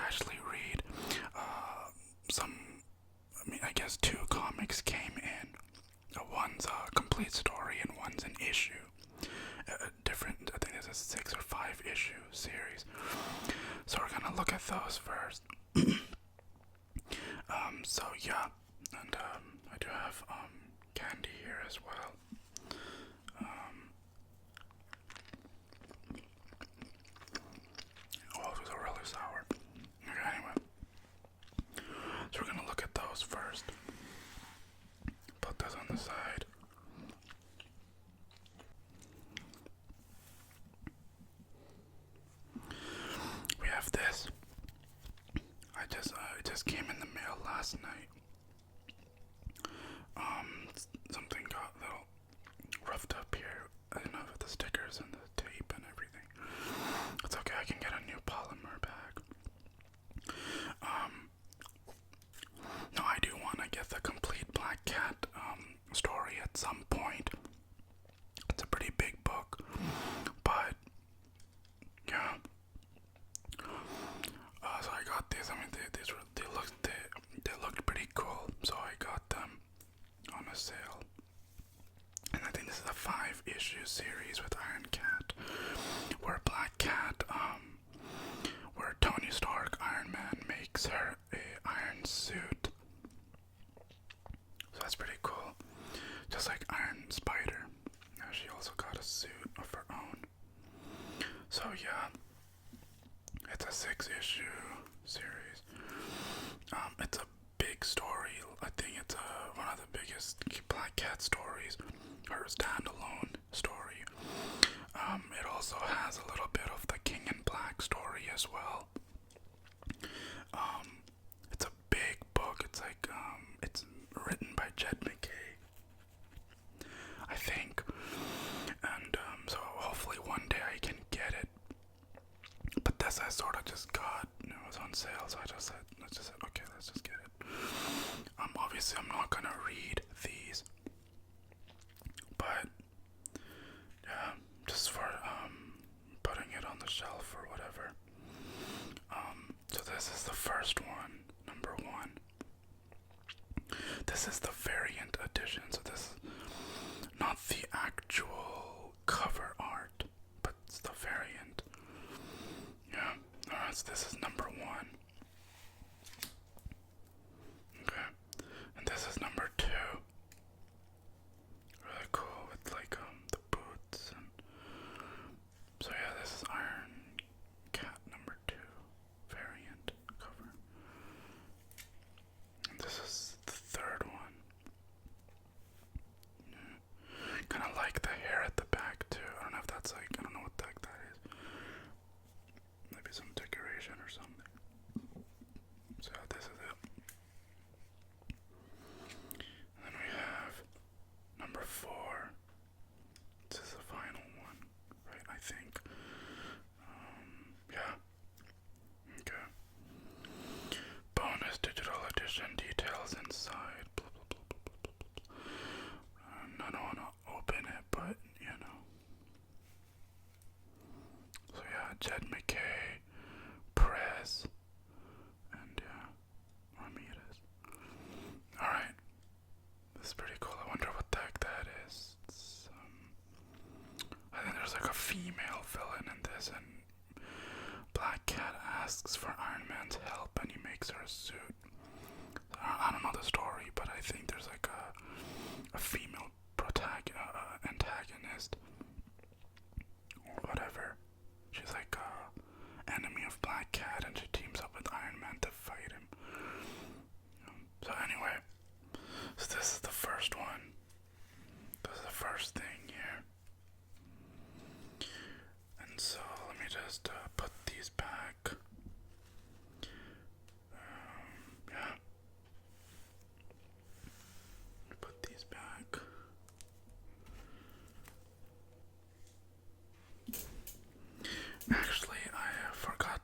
actually read some. I mean, I guess two comics came in. One's a complete story and one's an issue. Different. I think there's a 6 or 5 issue series. So we're gonna look at those first. So yeah, and I do have candy here as well. Oh, those are really sour. Okay, anyway, so we're gonna look at those first. Put this on the side. We have this. It just came in the mail last night. Something got a little roughed up here. I don't know if the stickers and the tape and everything. It's okay, I can get a new polymer bag. No, I do want to get the complete Black Cat story at some point. It's a pretty big book, but yeah. So I got these. I mean, they looked pretty cool. So I got them on a sale. And I think this is a 5-issue series with Iron Cat, where Black Cat, where Tony Stark, Iron Man, makes her a iron suit. So that's pretty cool. Just like Iron Spider. Now she also got a suit of her own. So yeah, it's a 6-issue series. It's a big story. I think it's one of the biggest Black Cat stories, her standalone story. It also has a little bit of the King in Black story as well. It's a big book. It's like it's written by Jed McKay, I think, and so hopefully one day I can get it. But this I sort of just got. It was on sale, so I just said, okay, let's just get it. Obviously I'm not gonna read these, but yeah, just for putting it on the shelf or whatever. So this is the first one, number 1. This is the variant edition, so this is not the actual cover art, but it's the variant. Yeah, alright, so this is number 1. Okay, and this is number 2. Really cool with like the boots and so yeah, this is Iron Cat number 2 variant cover. And this is the third one. Yeah. Kinda like the hair at the back too. I don't know if that's like, I don't know what the heck that is. Maybe some decoration or something. So yeah, this is it. And then we have number 4. This is the final one, right? I think. Yeah. Okay. Bonus digital edition details inside. Blah, blah, blah, blah, blah, blah, blah. I don't want to open it, but you know. So yeah, Jed McKay, Perez, and yeah, Ramirez. Alright. This is pretty cool. I wonder what the heck that is. It's, I think there's like a female villain in this, and Black Cat asks for Iron Man's help and he makes her a suit. I don't know the story, but I think there's like a female antagonist or whatever. She's like a enemy of Black Cat and she teams up with Iron Man to fight him. So anyway, so this is the first one. This is the first thing here. And so let me just put these back. Yeah. Put these back. Actually, I forgot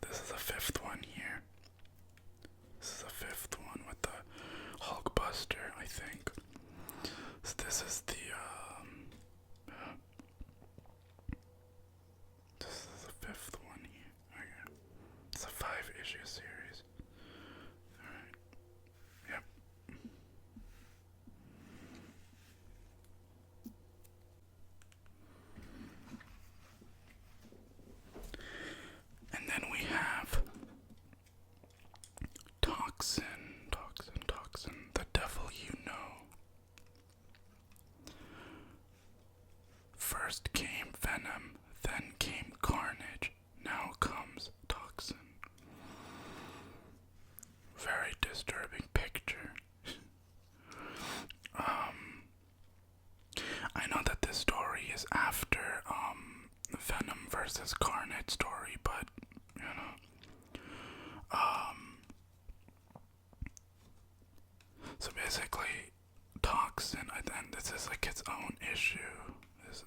this is the 5th one here. This is the 5th one with the Hulkbuster, I think. So this is the this is the 5th one here. Okay. It's a 5 basically Toxin, and this is like its own issue.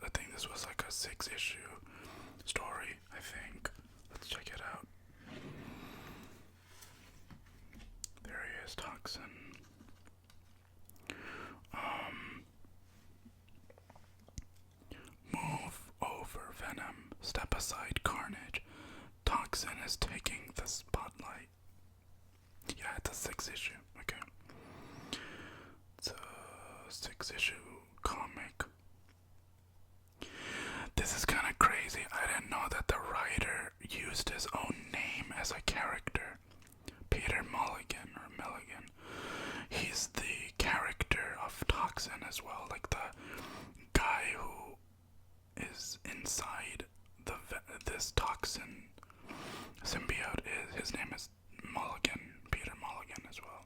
I think this was like a 6-issue story, I think. Let's check it out. There he is, Toxin. Move over, Venom. Step aside, Carnage. Toxin is taking the spotlight. Yeah, it's a 6-issue. Okay. It's a 6-issue comic. This is kind of crazy. I didn't know that the writer used his own name as a character. Peter Mulligan, or Milligan. He's the character of Toxin as well. Like the guy who is inside this Toxin symbiote. His name is Mulligan. Peter Mulligan as well.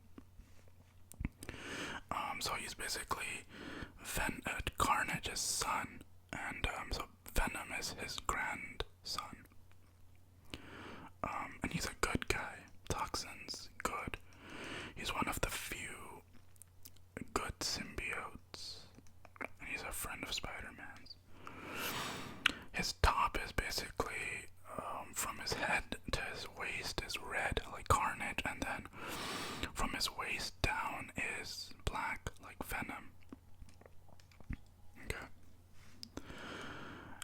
So he's basically Carnage's son, and so Venom is his grandson. And he's a good guy. Toxin's good. He's one of the few good symbiotes, and he's a friend of Spider-Man's. His top is basically from his head to his waist is red, like Carnage, and then from his waist down is black, like Venom. Okay.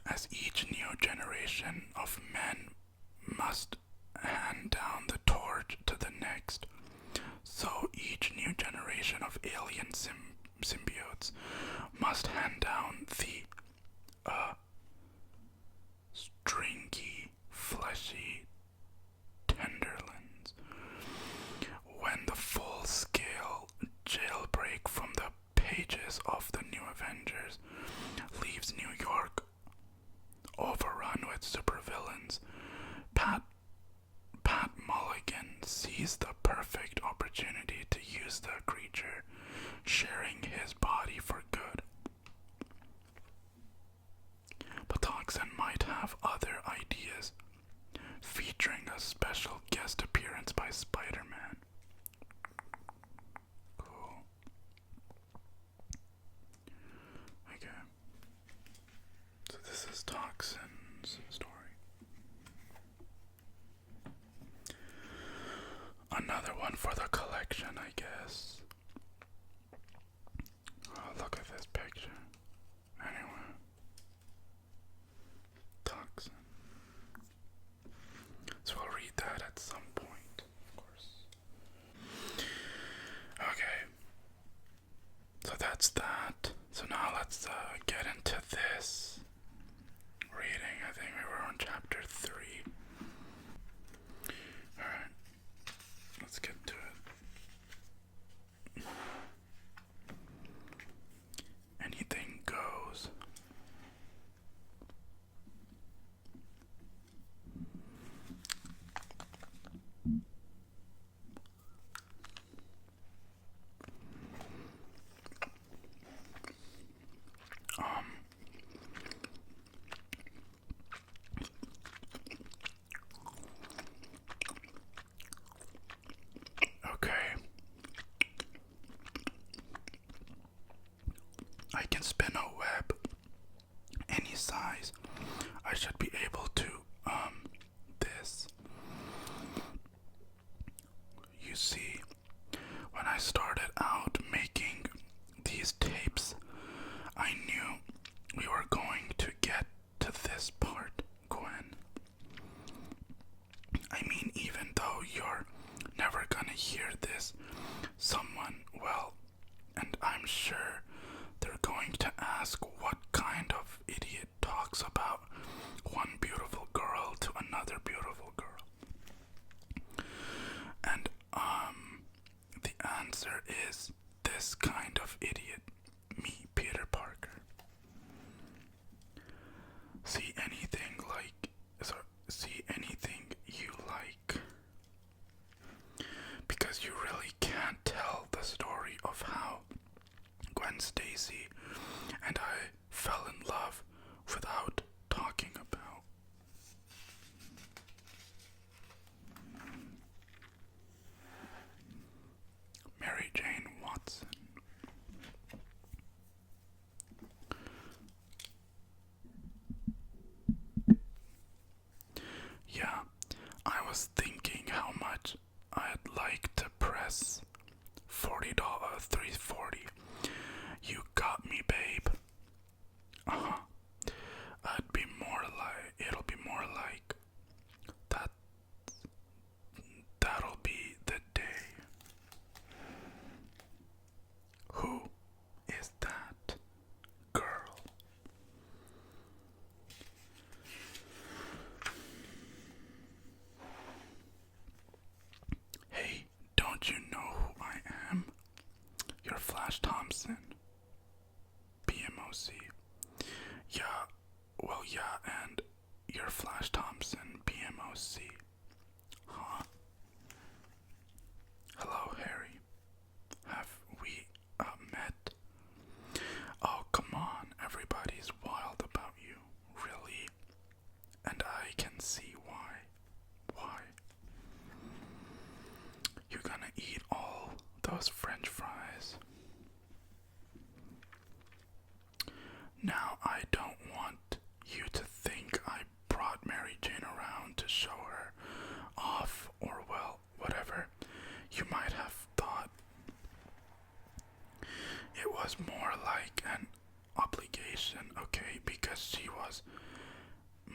As each new generation of men must hand down the torch to the next, so each new generation of alien symbiotes must hand down the stringy, fleshy tenderlands. When the full-scale jailbreak from the pages of the New Avengers leaves New York overrun with supervillains, Pat Mulligan sees the perfect opportunity to use the creature, sharing his body for good. But Toxin might have other ideas, featuring a special guest appearance by Spider-Man. Cool. Okay. So this is Toxin's story. Another one for the collection, I guess. Oh, look at this picture. Anyway. Toxin. So I'll read that at some point, of course. Okay. So that's that. So now let's get into this reading. I think we were on chapter 3. Alright. Let's get to it. Anything goes. Okay. I can spin a web any size. I should be able to, this. You see, when I started out making these tapes, I knew we were going to get to this part, Gwen. I mean, even though you're never gonna hear this, someone, well, and I'm sure they're going to ask what kind of idiot talks about one beautiful girl to another beautiful girl. And, the answer is this kind of idiot, me, Peter Parker. See anything you like. Because you really can't tell the story of how Gwen Stacy and I fell in love without talking about. Mary Jane Watson. BMOC. Yeah, well, yeah, and you're Flash Thompson, BMOC. Huh? Hello, Harry. Have we met? Oh, come on, everybody's wild about you. Really? And I can see why. Why? You're gonna eat all those French fries. Now, I don't want you to think I brought Mary Jane around to show her off, or, well, whatever you might have thought. It was more like an obligation, okay, because she was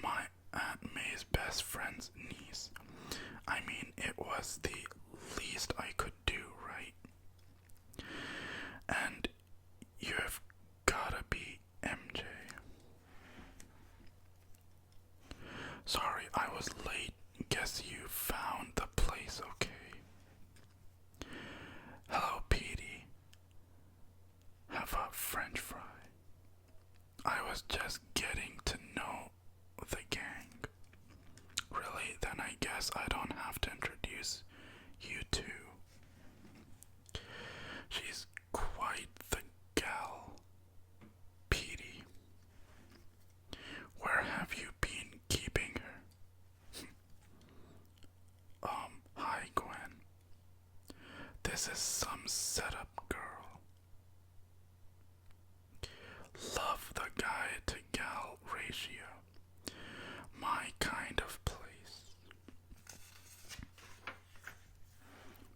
my Aunt May's best friend's niece. I mean, it was the least I could do, right? And you've gotta be MJ. Sorry, I was late. Guess you found the place okay. Hello, Petey. Have a French fry. I was just getting to know the gang. Really? Then I guess I don't have to introduce you two. She's quite the gal, Petey. Where have you been keeping her? Hi, Gwen. This is some setup, girl. Love the guy to gal ratio. My kind of place.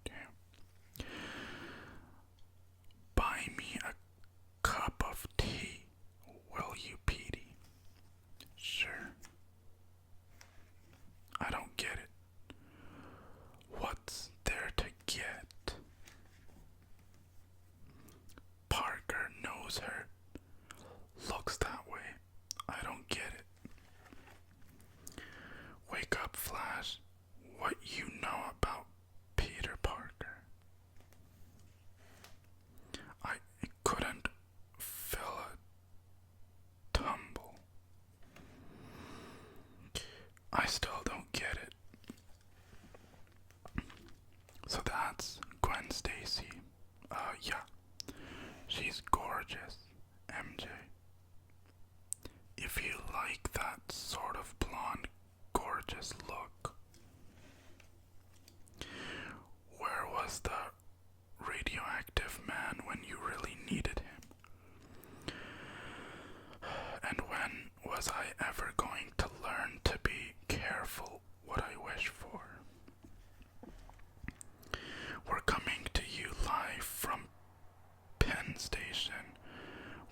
Damn. Buy me a cup of tea, will you, Petey? Sure. I don't get it. What's there to get? Parker knows her. Looks that way. I don't get it. Wake up, Flash. What you know about Peter Parker? I couldn't fill a tumble. I still don't get it. So that's Gwen Stacy. Yeah. She's gorgeous, MJ. If you like that sort of blonde, gorgeous look. Where was the radioactive man when you really needed him? And when was I ever going to learn to be careful what I wish for? We're coming to you live from Penn Station,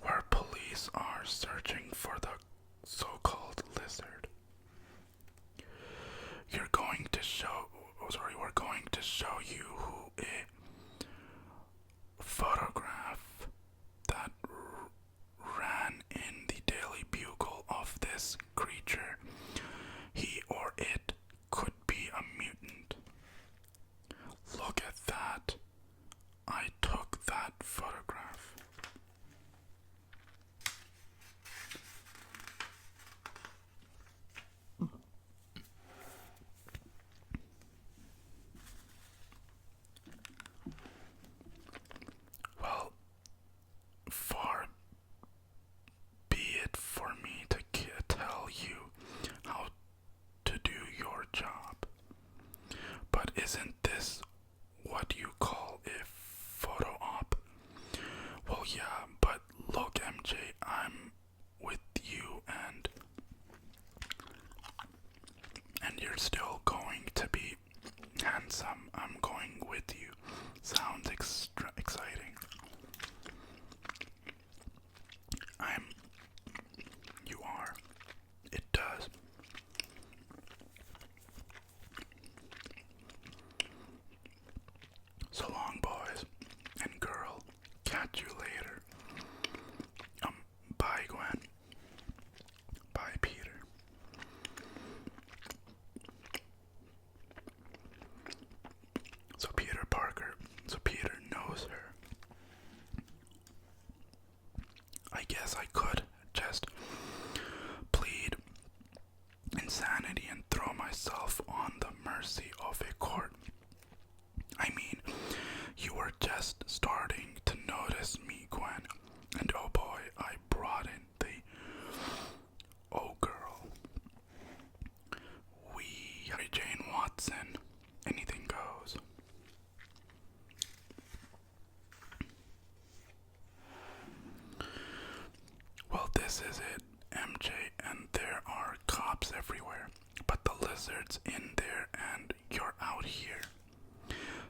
where police are searching for the so-called lizard. We're going to show you who a photograph that ran in the Daily Bugle of this creature. He or it could be a mutant. Look at that. I took that photograph. Well, far be it for me to tell you how to do your job. But isn't this what you call a photo op? Well, yeah, but look, MJ, I'm with you and you're still going to be handsome. I'm going with you. Sounds exciting. You are. It does. So long, boys and girl. Catch you later. Bye, Gwen. Bye, Peter. So Peter Watson. Anything goes. Well, this is it, MJ, and there are cops everywhere, but the lizard's in there and you're out here.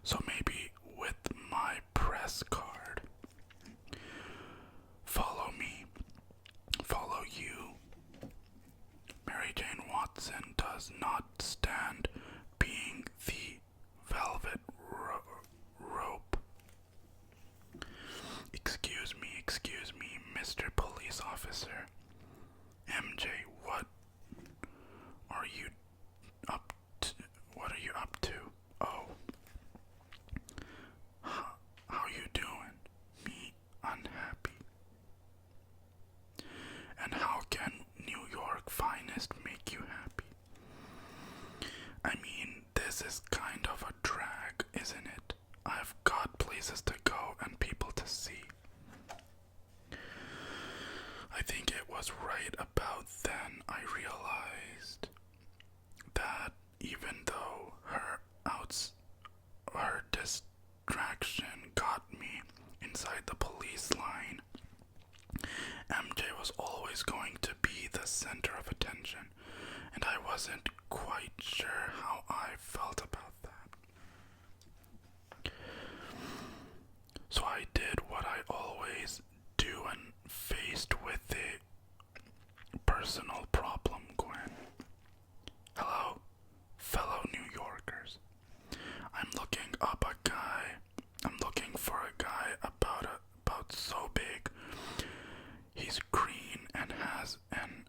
So maybe with my press card, follow me, follow you. Mary Jane Watson does not stand being the velvet rope. Excuse me, Mr. Police Officer. MJ, what are you up to? What are you up to? Oh. How you doing? Me unhappy. And how can New York finest make you happy? I mean, this is kind of a drag, isn't it? I've got places to go and people to see. I think it was right about then I realized that even though her distraction got me inside the police line, MJ was always going to be the center of attention, and I wasn't quite sure how I felt about that. So I did what I always do when faced with a personal problem, Gwen. Hello, fellow New Yorkers. I'm looking for a guy about so big. He's green and has an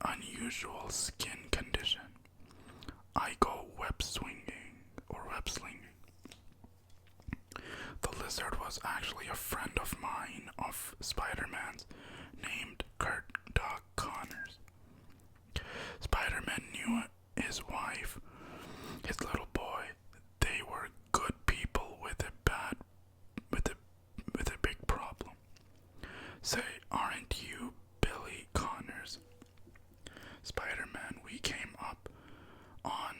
unusual skin condition. I go web slinging. The lizard was actually a friend of mine, of Spider-Man's, named Kurt Doc Connors. Spider-Man knew his wife, his little boy. They were good people with a big problem. Say, aren't you Billy Connors? Spider-Man, we came up on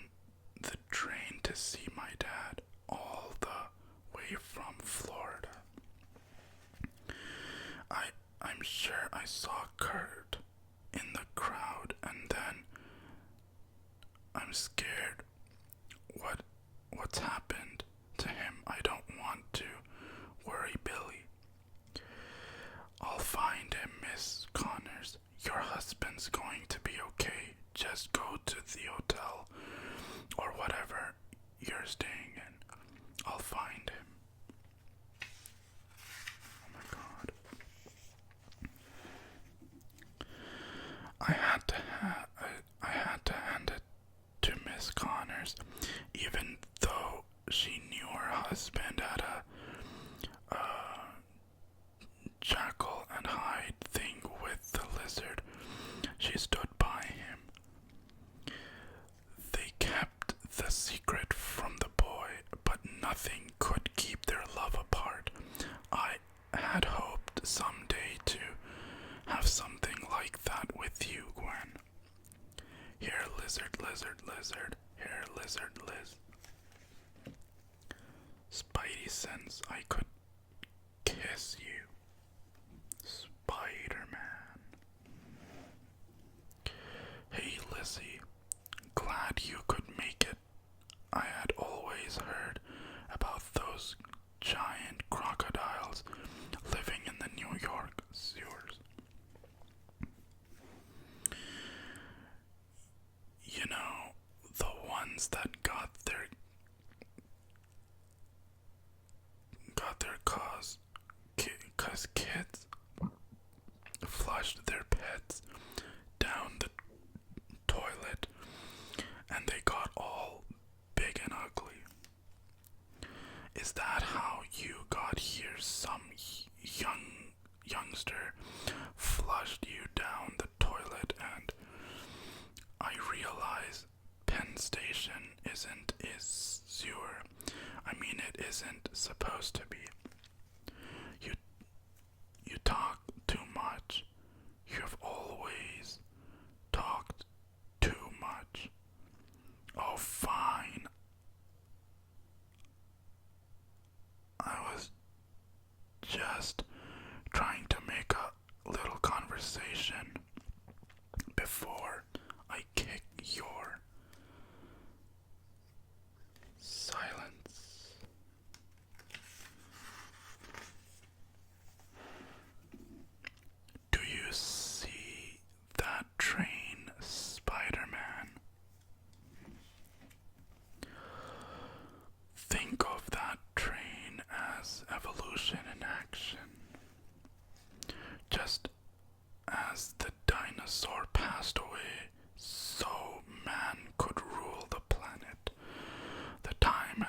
the train to see my dad all the way from Florida. I'm sure I saw Kurt in the crowd, and then I'm scared. What's happened to him? I don't want to worry Billy. I'll find him, Miss Connors. Your husband's going to be okay. Just go to the hotel or whatever you're staying in. I'll find him. Oh my God. I had to hand it to Miss Connors, even though she knew her husband had a Jekyll and Hyde thing with the lizard. She stood by him. They kept the secret from the boy, but nothing could keep their love apart. I had hoped someday to have something like that with you, Gwen. Here, lizard. Here, lizard, Liz. Spidey sense I could kiss you. Spider-Man. Hey, Lizzie. Glad you could make it. I had always heard about those giant crocodiles living in the New York sewers. You know, the ones that got their cause kids flushed their pets down the toilet and they got all big and ugly. Is that how you got here? Some youngster flushed you down the toilet, and I realize Penn Station isn't a sewer. I mean, it isn't supposed to be. You talk too much. You've always talked too much. Oh, fine.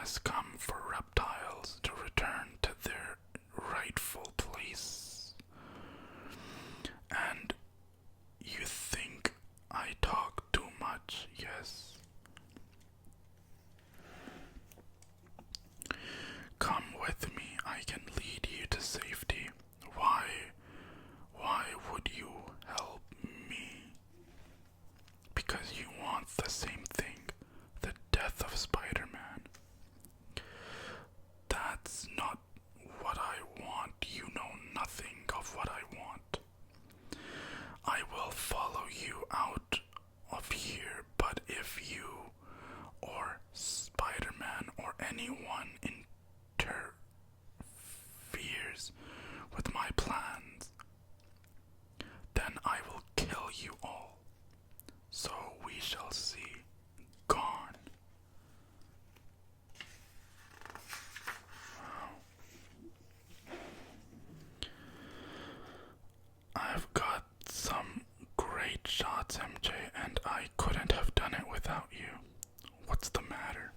has come for reptiles to return to their rightful place. And you think I talk too much, yes? Come with me, I can lead you to safety. Why would you help me? Because you want the same thing, the death of Spider-Man. That's not what I want. You know nothing of what I want. I will follow you out of here, but if you or Spider-Man or anyone interferes with my plans, then I will kill you all. So we shall see. Gone. I've got some great shots, MJ, and I couldn't have done it without you. What's the matter?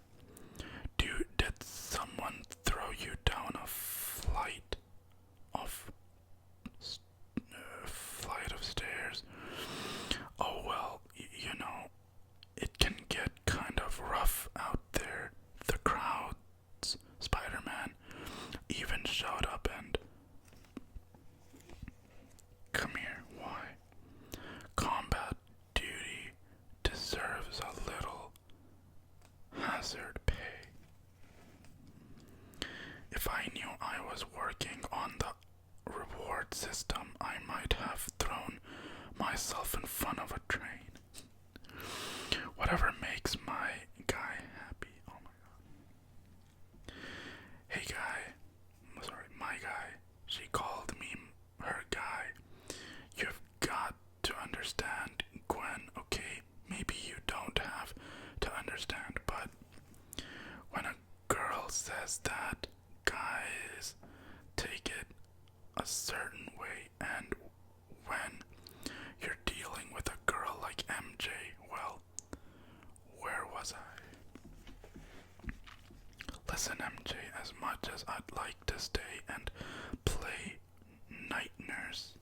Did someone throw you down a flight of stairs? Oh well, you know, it can get kind of rough out there. The crowds, Spider-Man, even showed up and... Come here, why? Combat duty deserves a little hazard pay. If I knew I was working on the reward system, I might have thrown myself in front of a train. Whatever makes my guy happy. Oh my god. Hey guy. My guy. She called me her guy. You've got to understand, Gwen, okay? Maybe you don't have to understand, but when a girl says that, guys take it a certain way, and when you're dealing with a girl like MJ, well, where was I? Listen, MJ, as much as I'd like to stay and play night nurse,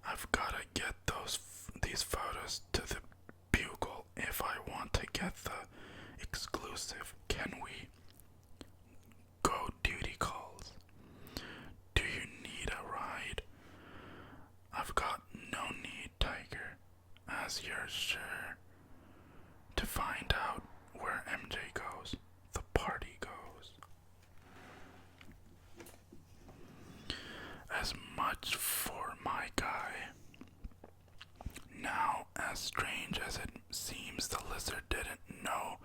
I've gotta get these photos to the Bugle if I want to get the exclusive. Can we go duty calls? Do you need a ride? I've got no need, Tiger, as you're sure to find out where MJ goes, the party goes. As much for my guy. Now, as strange as it seems, the lizard didn't know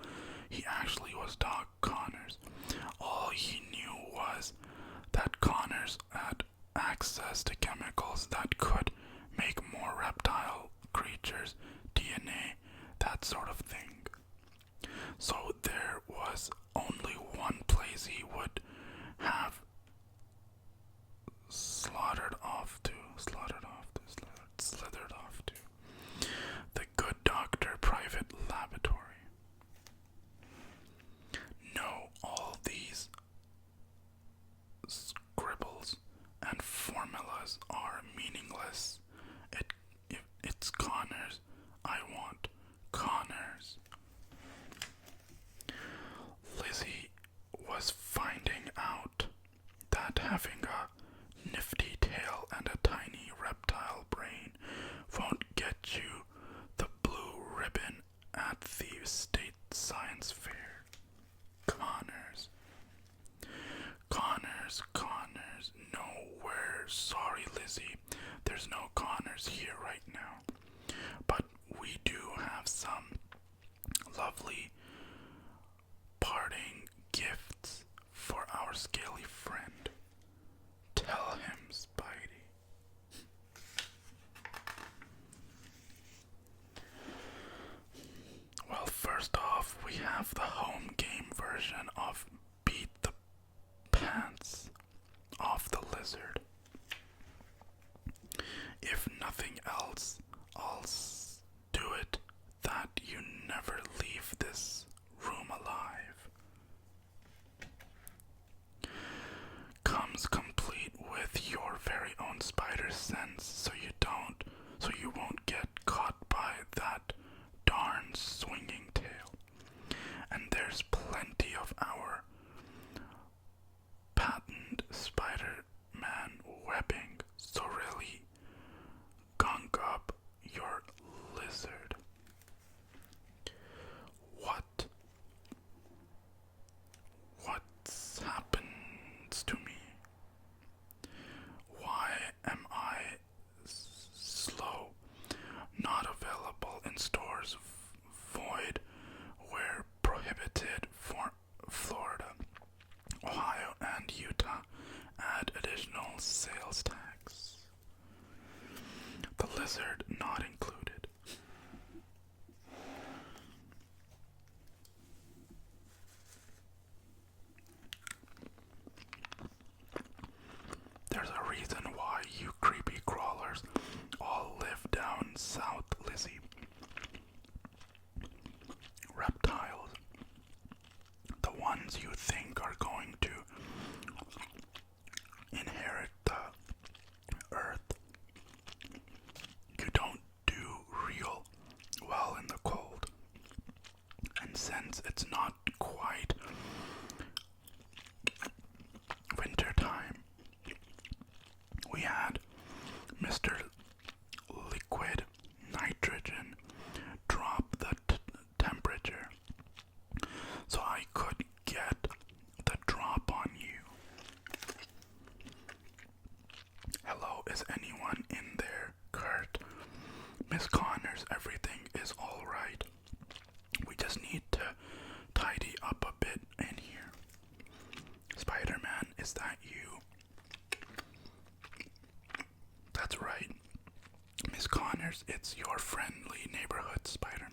he actually was Doc Connors. All he knew was that Connors had access to chemicals that could make more reptile creatures, DNA, that sort of thing. So there was only one place he would have slithered off to. The Good Doctor private laboratory. No, all these scribbles and formulas are meaningless. It's Connors. I want Connors. Lizzie was finding out that having a nifty tail and a tiny reptile brain won't get you the blue ribbon at the state science fair. Connors. Nowhere. Sorry, Lizzie. There's no Connors here right now. But we do have some lovely parting gifts for our scaly friend. Tell him, Spidey. Well, first off, we have the home game version of Beat the Pants Off the Lizard. If nothing webbing, so really gunk up your lizard. What's happens to me? Why am I slow? Not available in stores. Void where prohibited for Florida, Ohio, and Utah. Add additional sales tax. The lizard not included. There's a reason why you creepy crawlers all live down south, Lizzie. Reptiles. The ones you think are going to inherit the earth. You don't do real well in the cold. And since it's not quite winter time, we had Mr. Liquid Nitrogen drop the temperature so I could get the drop on you. Hello, is anyone in there? Kurt, Miss Connors, everything is alright. We just need to tidy up a bit in here. Spider-Man, is that you? That's right. Miss Connors, it's your friendly neighborhood Spider-Man.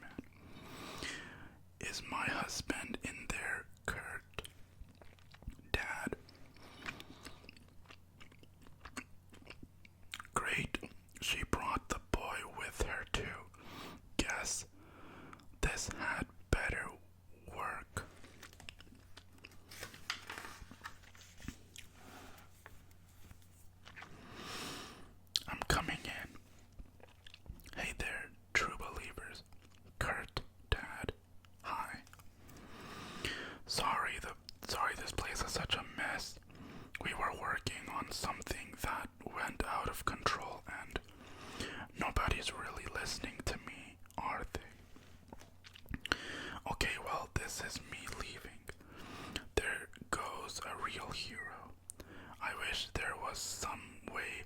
Is my husband in there, Kurt? Dad? Great. She brought the boy with her too. Guess this had better work. I'm coming in. Hey there, true believers. Kurt, Dad, hi. Sorry this place is such a mess. We were working on something that went out of control and nobody's really listening to me, are they? Okay, well, this is me leaving. There goes a real hero. I wish there was some way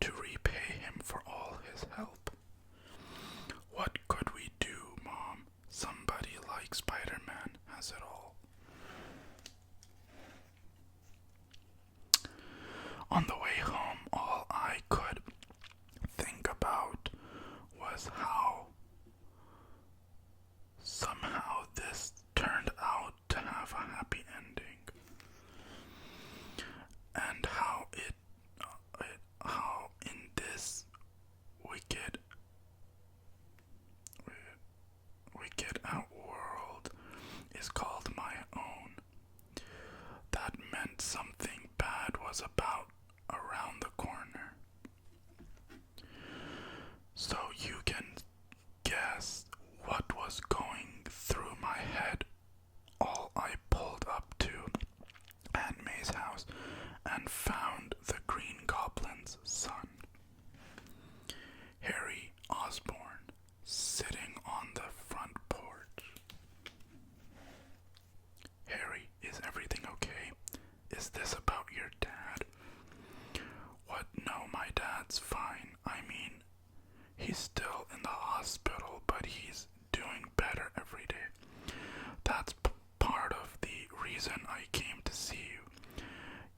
to repay him for all his help. What could we do, Mom? Somebody like Spider-Man has it all. On the way home, all I could think about was how somehow this turned out to have a happy ending. And how how in this wicked out world is called my own. That meant something bad was about around the corner. So you can guess what was going through my head. All I pulled up to Aunt May's house and found the Green Goblin's son, Harry Osborn, sitting on the front porch. Harry, is everything okay? Is this about your dad? What? No, my dad's fine. I mean, he's still in the hospital, but he's doing better every day. That's part of the reason I came to see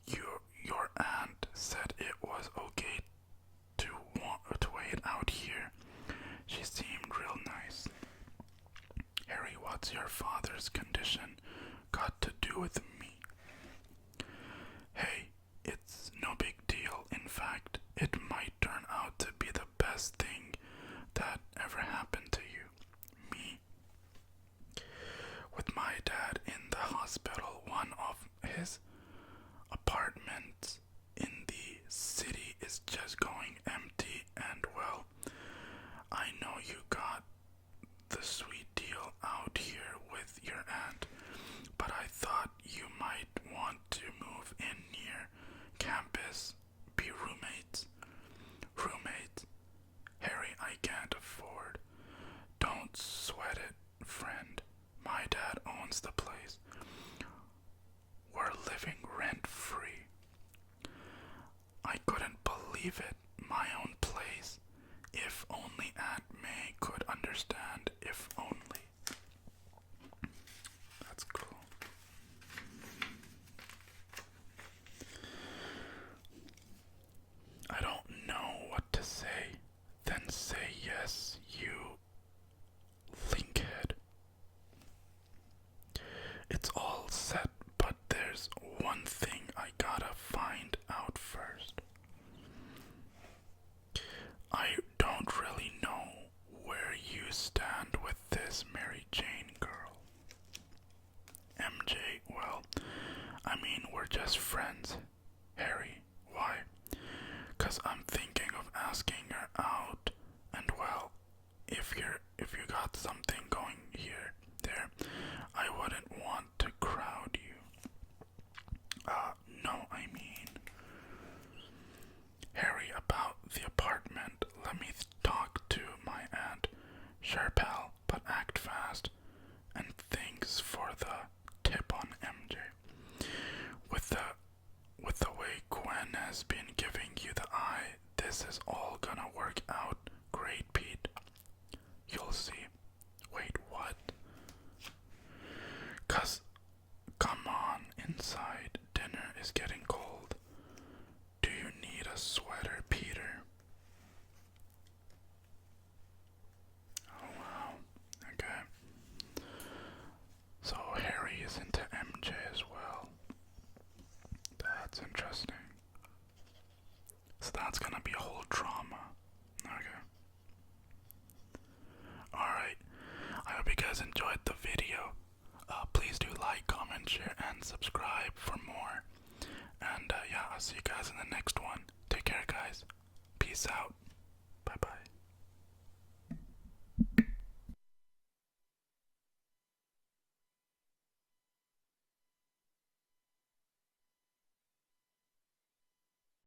you. Your aunt said it was okay to wait out here. She seemed real nice. Harry, what's your father's condition got to do with me? Hey, it's no big deal. In fact, it might turn out to be the best thing that ever happened to you. Me. With my dad in the hospital, one of his apartments in the city is just going empty, and well, I know you got the sweet deal out here with your aunt, but I thought you might want to move in near campus, be roommates leave it my own place. If only Aunt May could understand. If only. That's cool. I don't know what to say. Then say yes, you linkhead. It's all set, but there's one thing I gotta find out first. I don't really know where you stand with this Mary Jane girl. MJ, well, I mean, we're just friends. Harry, why? 'Cause I'm thinking of asking her out, and well, if you got something going there, I wouldn't want to crowd you. No, I mean, Harry, about the apartment. Let me talk to my aunt. Sure, pal, but act fast. And thanks for the tip on MJ. With the way Gwen has been giving you the eye, this is all gonna work out great, Pete. You'll see. Wait, what? 'Cause come on inside. Dinner is getting